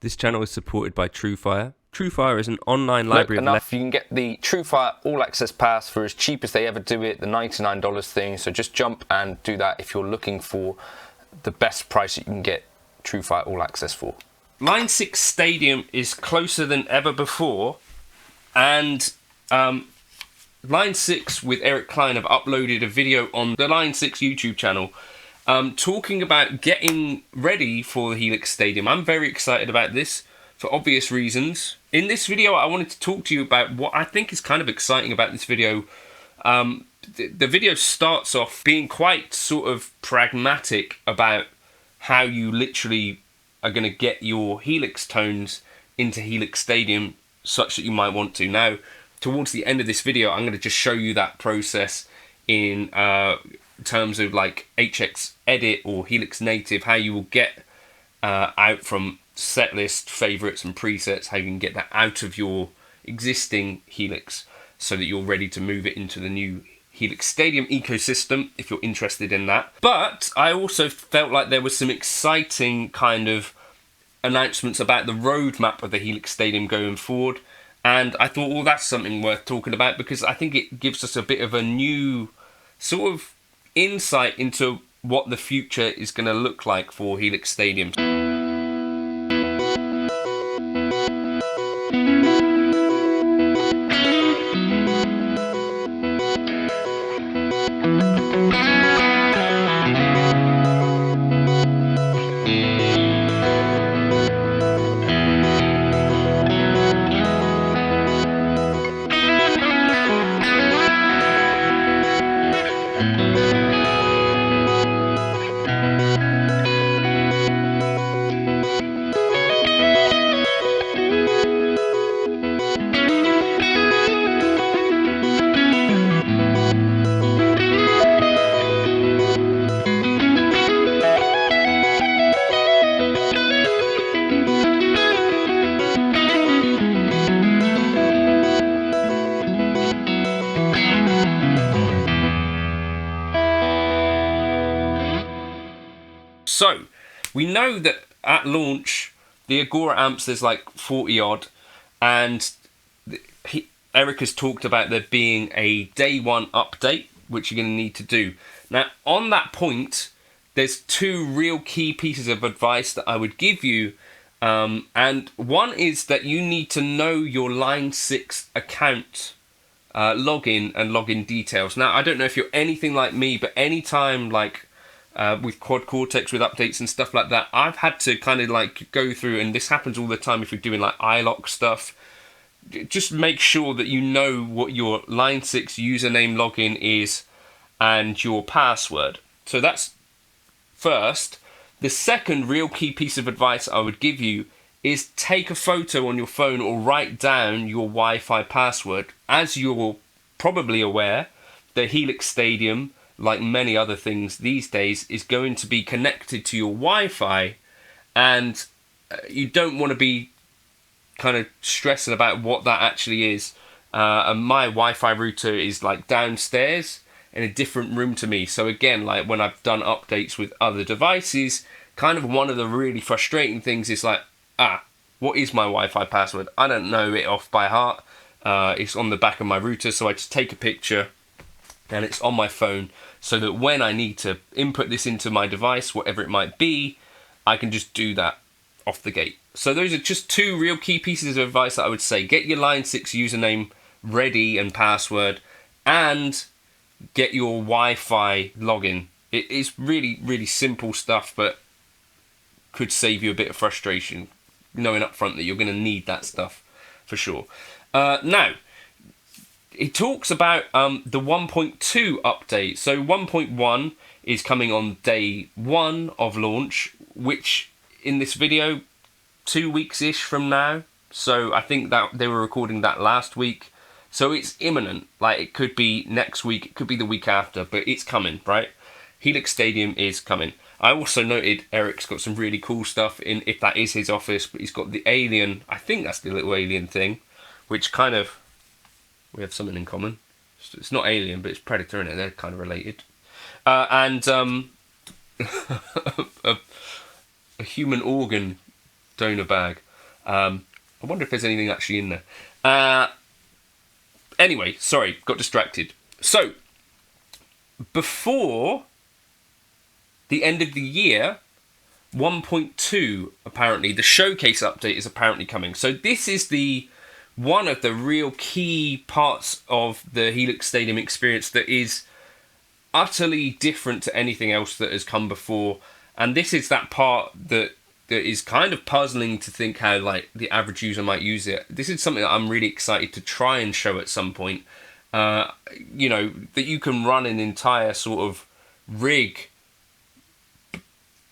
This channel is supported by Truefire. Truefire is an online library enough, you can get the Truefire All Access Pass for as cheap as they ever do it, the $99 thing. So just jump and do that if you're looking for the best price that you can get Truefire All Access for. Line 6 Stadium is closer than ever before, and Line 6 with Eric Klein have uploaded a video on the Line 6 YouTube channel talking about getting ready for the Helix Stadium. I'm very excited about this for obvious reasons. In this video, I wanted to talk to you about what I think is kind of exciting about this video. The video starts off being quite sort of pragmatic about how you literally are going to get your Helix tones into Helix Stadium such that you might want to. Now, towards the end of this video, I'm going to just show you that process in terms of like HX Edit or Helix Native, how you will get out from setlist, favorites and presets, how you can get that out of your existing Helix so that you're ready to move it into the new Helix Stadium ecosystem if you're interested in that. But I also felt like there was some exciting kind of announcements about the roadmap of the Helix Stadium going forward, and I thought, well, that's something worth talking about because I think it gives us a bit of a new sort of insight into what the future is going to look like for Helix Stadium. So, we know that at launch, the Augora Amps, there's like 40 odd, and Eric has talked about there being a day one update, which you're going to need to do. Now, on that point, there's two real key pieces of advice that I would give you, and one is that you need to know your Line 6 account login and login details. Now, I don't know if you're anything like me, but anytime like with Quad Cortex, with updates and stuff like that, I've had to kind of like go through, and this happens all the time if you're doing like iLock stuff. Just make sure that you know what your Line 6 username login is and your password. So that's first. The second real key piece of advice I would give you is take a photo on your phone or write down your Wi-Fi password. As you're probably aware, the Helix Stadium, like many other things these days, is going to be connected to your Wi-Fi, and you don't want to be kind of stressing about what that actually is. And my Wi-Fi router is like downstairs in a different room to me. So again, like when I've done updates with other devices, kind of one of the really frustrating things is like, what is my Wi-Fi password? I don't know it off by heart. It's on the back of my router, so I just take a picture and it's on my phone, so that when I need to input this into my device, whatever it might be, I can just do that off the gate. So those are just two real key pieces of advice that I would say. Get your Line 6 username ready and password, and get your Wi-Fi login. It is really, really simple stuff, but could save you a bit of frustration, knowing up front that you're going to need that stuff for sure. Now, it talks about the 1.2 update. So 1.1 is coming on day one of launch, which in this video, 2 weeks-ish from now. So I think that they were recording that last week. So it's imminent. Like, it could be next week, it could be the week after, but it's coming, right? Helix Stadium is coming. I also noted Eric's got some really cool stuff in, if that is his office, but he's got the alien, I think that's the little alien thing, which kind of, we have something in common. It's not alien, but it's Predator, in it. They're kind of related. And a human organ donor bag. I wonder if there's anything actually in there. Anyway, sorry, got distracted. So, before the end of the year, 1.2 apparently, the showcase update is apparently coming. So this is one of the real key parts of the Helix Stadium experience that is utterly different to anything else that has come before. And this is that part that is kind of puzzling to think how like the average user might use it. This is something that I'm really excited to try and show at some point. You know, that you can run an entire sort of rig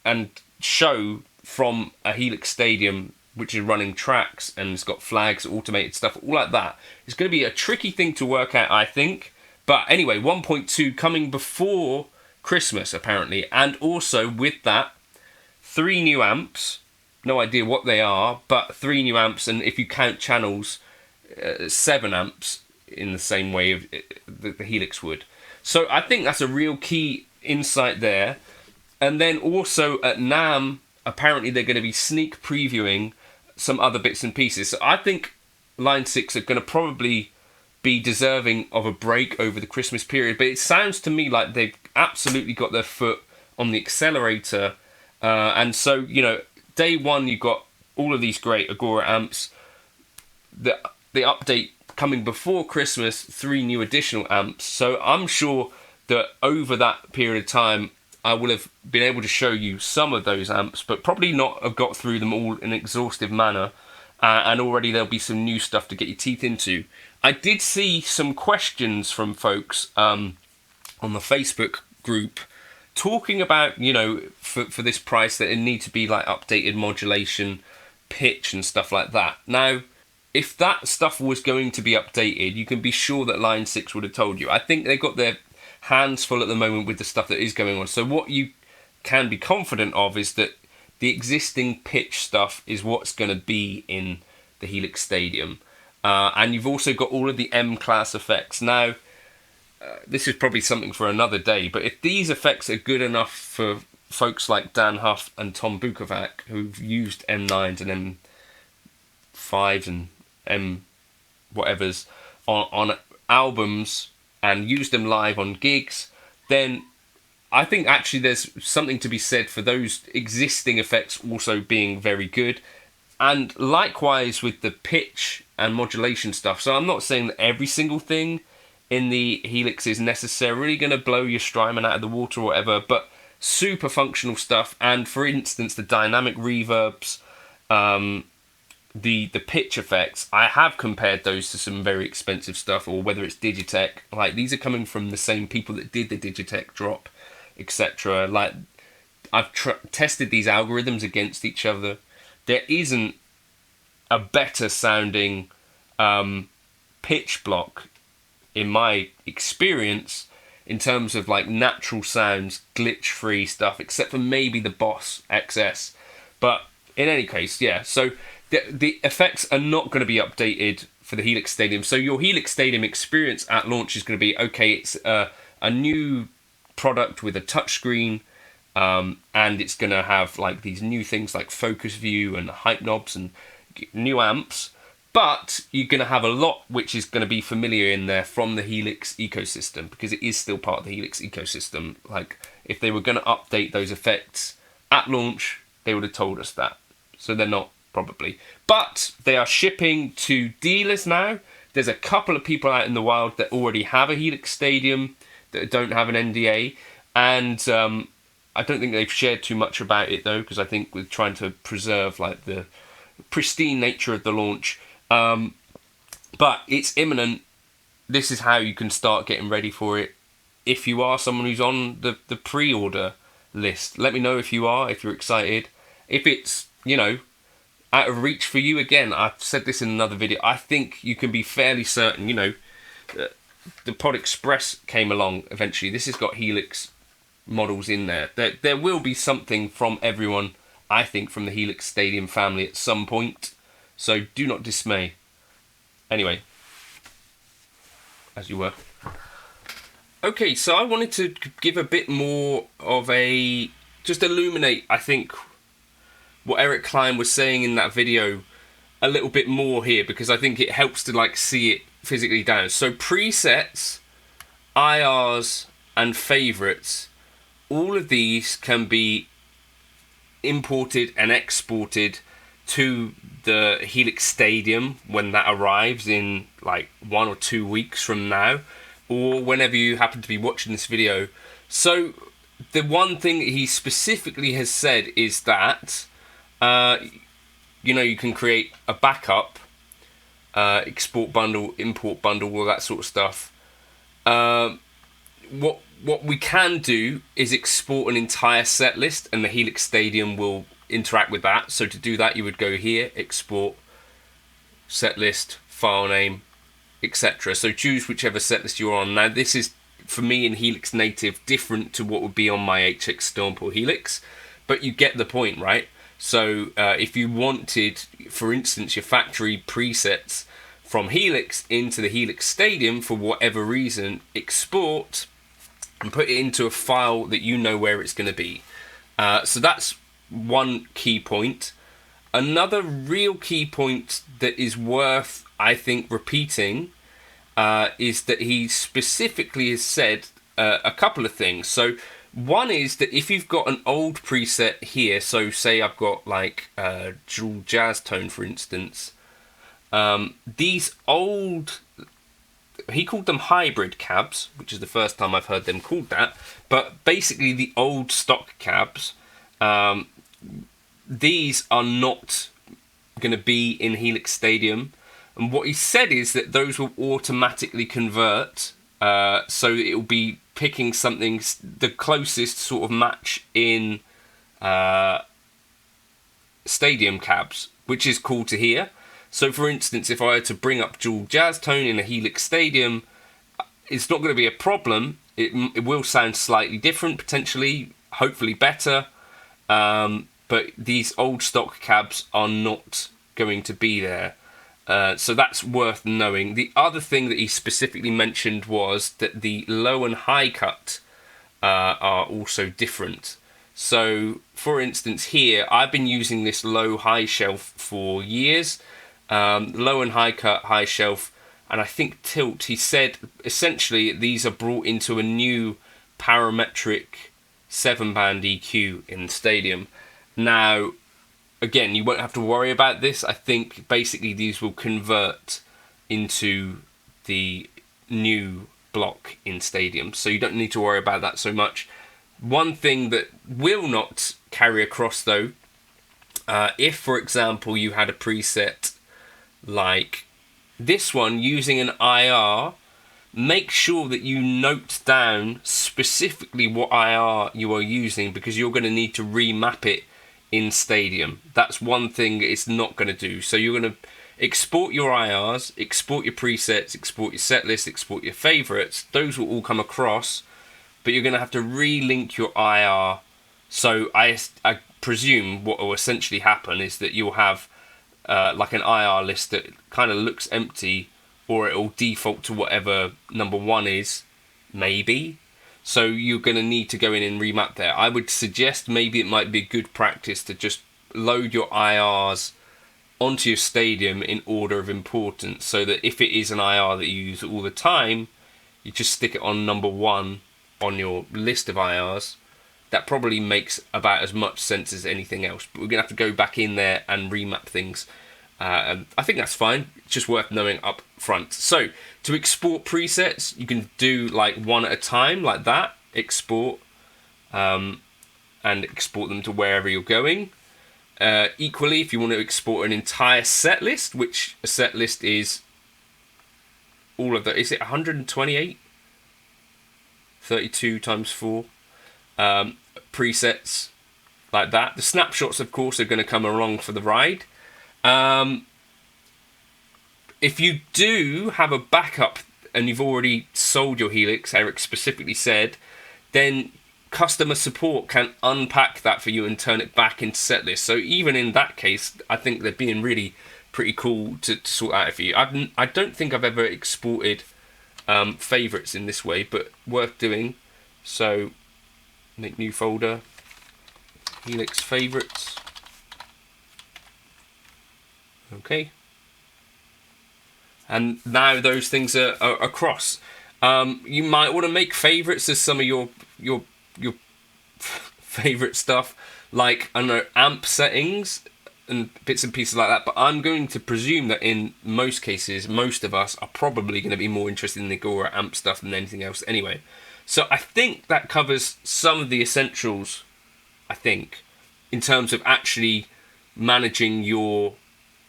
and show from a Helix Stadium which is running tracks and it's got flags, automated stuff, all like that. It's going to be a tricky thing to work out, I think. But anyway, 1.2 coming before Christmas apparently, and also with that 3 new amps. No idea what they are, but 3 new amps, and if you count channels, 7 amps in the same way of the Helix would. So I think that's a real key insight there. And then also at NAMM, apparently they're going to be sneak previewing some other bits and pieces. So I think Line 6 are going to probably be deserving of a break over the Christmas period. But it sounds to me like they've absolutely got their foot on the accelerator. And so, you know, day one, you've got all of these great Augora amps. The update coming before Christmas, 3 new additional amps. So I'm sure that over that period of time, I will have been able to show you some of those amps, but probably not have got through them all in an exhaustive manner. And already there'll be some new stuff to get your teeth into. I did see some questions from folks on the Facebook group talking about, you know, for this price that it need to be like updated modulation, pitch and stuff like that. Now, if that stuff was going to be updated, you can be sure that Line 6 would have told you. I think they've got their hands full at the moment with the stuff that is going on. So what you can be confident of is that the existing pitch stuff is what's going to be in the Helix Stadium. And you've also got all of the M-class effects. Now, this is probably something for another day, but if these effects are good enough for folks like Dan Huff and Tom Bukovac, who've used M9s and M5s and M whatevers on albums and used them live on gigs, then I think actually there's something to be said for those existing effects also being very good. And likewise with the pitch and modulation stuff. So I'm not saying that every single thing in the Helix is necessarily going to blow your Strymon out of the water or whatever, but super functional stuff. And for instance, the dynamic reverbs, the pitch effects, I have compared those to some very expensive stuff, or whether it's Digitech. Like, these are coming from the same people that did the Digitech drop, etc. Like, I've tested these algorithms against each other. There isn't a better sounding pitch block in my experience in terms of like natural sounds, glitch free stuff, except for maybe the Boss XS. But in any case, yeah, so the effects are not going to be updated for the Helix Stadium. So your Helix Stadium experience at launch is going to be, okay, it's a new product with a touchscreen, and it's going to have like these new things like focus view and hype knobs and new amps. But you're going to have a lot which is going to be familiar in there from the Helix ecosystem, because it is still part of the Helix ecosystem. Like, if they were going to update those effects at launch, they would have told us that. So they're not, probably. But they are shipping to dealers now. There's a couple of people out in the wild that already have a Helix Stadium that don't have an NDA. And I don't think they've shared too much about it, though, because I think we're trying to preserve like the pristine nature of the launch. But it's imminent. This is how you can start getting ready for it. If you are someone who's on the pre-order list, let me know if you are, if you're excited. If it's, you know, out of reach for you, again, I've said this in another video, I think you can be fairly certain, you know, the Pod Express came along eventually. This has got Helix models in there. There will be something from everyone, I think, from the Helix Stadium family at some point. So do not dismay. Anyway, as you were. Okay, so I wanted to give a bit more of a, just illuminate, I think, what Eric Klein was saying in that video a little bit more here because I think it helps to like see it physically down. So presets, IRs and favorites, all of these can be imported and exported to the Helix Stadium when that arrives in like 1 or 2 weeks from now, or whenever you happen to be watching this video. So the one thing that he specifically has said is that you can create a backup, export bundle, import bundle, all that sort of stuff. What we can do is export an entire set list, and the Helix Stadium will interact with that. So to do that, you would go here, export, set list, file name, etc. So choose whichever set list you're on. Now this is, for me in Helix Native, different to what would be on my HX Stomp or Helix, but you get the point, right? So if you wanted, for instance, your factory presets from Helix into the Helix Stadium for whatever reason, export and put it into a file that you know where it's going to be. So that's one key point. Another real key point that is worth, I think, repeating is that he specifically has said a couple of things. So one is that if you've got an old preset here, so say I've got like dual jazz tone, for instance, these old, he called them hybrid cabs, which is the first time I've heard them called that, but basically the old stock cabs, these are not going to be in Helix Stadium. And what he said is that those will automatically convert, so it will be picking something, the closest sort of match in Stadium cabs, which is cool to hear. So for instance, if I had to bring up dual jazz tone in a Helix Stadium, it's not going to be a problem. It will sound slightly different, potentially, hopefully better, but these old stock cabs are not going to be there. So that's worth knowing. The other thing that he specifically mentioned was that the low and high cut are also different. So for instance here, I've been using this low high shelf for years, low and high cut, high shelf, and I think tilt. He said essentially these are brought into a new parametric 7-band EQ in the Stadium. Now again, you won't have to worry about this. I think basically these will convert into the new block in Stadium, so you don't need to worry about that so much. One thing that will not carry across though, if for example you had a preset like this one using an IR, make sure that you note down specifically what IR you are using, because you're going to need to remap it in Stadium. That's one thing it's not going to do. So you're going to export your IRs, export your presets, export your set list, export your favorites. Those will all come across, but you're going to have to relink your IR. So I presume what will essentially happen is that you'll have like an IR list that kind of looks empty, or it will default to whatever number 1 is, maybe. So you're going to need to go in and remap there. I would suggest maybe it might be a good practice to just load your IRs onto your Stadium in order of importance, so that if it is an IR that you use all the time, you just stick it on number 1 on your list of IRs. That probably makes about as much sense as anything else, but we're going to have to go back in there and remap things. And I think that's fine. It's just worth knowing up front. So to export presets, you can do like one at a time, like that. Export and export them to wherever you're going. Equally, if you want to export an entire set list, which a set list is all of that. Is it 128? 32 times 4 presets like that. The snapshots, of course, are going to come along for the ride. If you do have a backup and you've already sold your Helix, Eric specifically said, then customer support can unpack that for you and turn it back into setlist. So even in that case, I think they're being really pretty cool to sort out for you. I don't think I've ever exported favorites in this way, but worth doing. So make new folder, Helix favorites. Okay. And now those things are across. You might want to make favorites as some of your favorite stuff, like, I don't know, amp settings and bits and pieces like that. But I'm going to presume that in most cases, most of us are probably going to be more interested in the Augora amp stuff than anything else anyway. So I think that covers some of the essentials, I think, in terms of actually managing your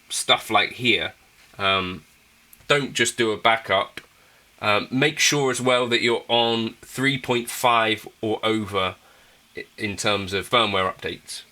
stuff like here. Don't just do a backup. Make sure as well that you're on 3.5 or over in terms of firmware updates.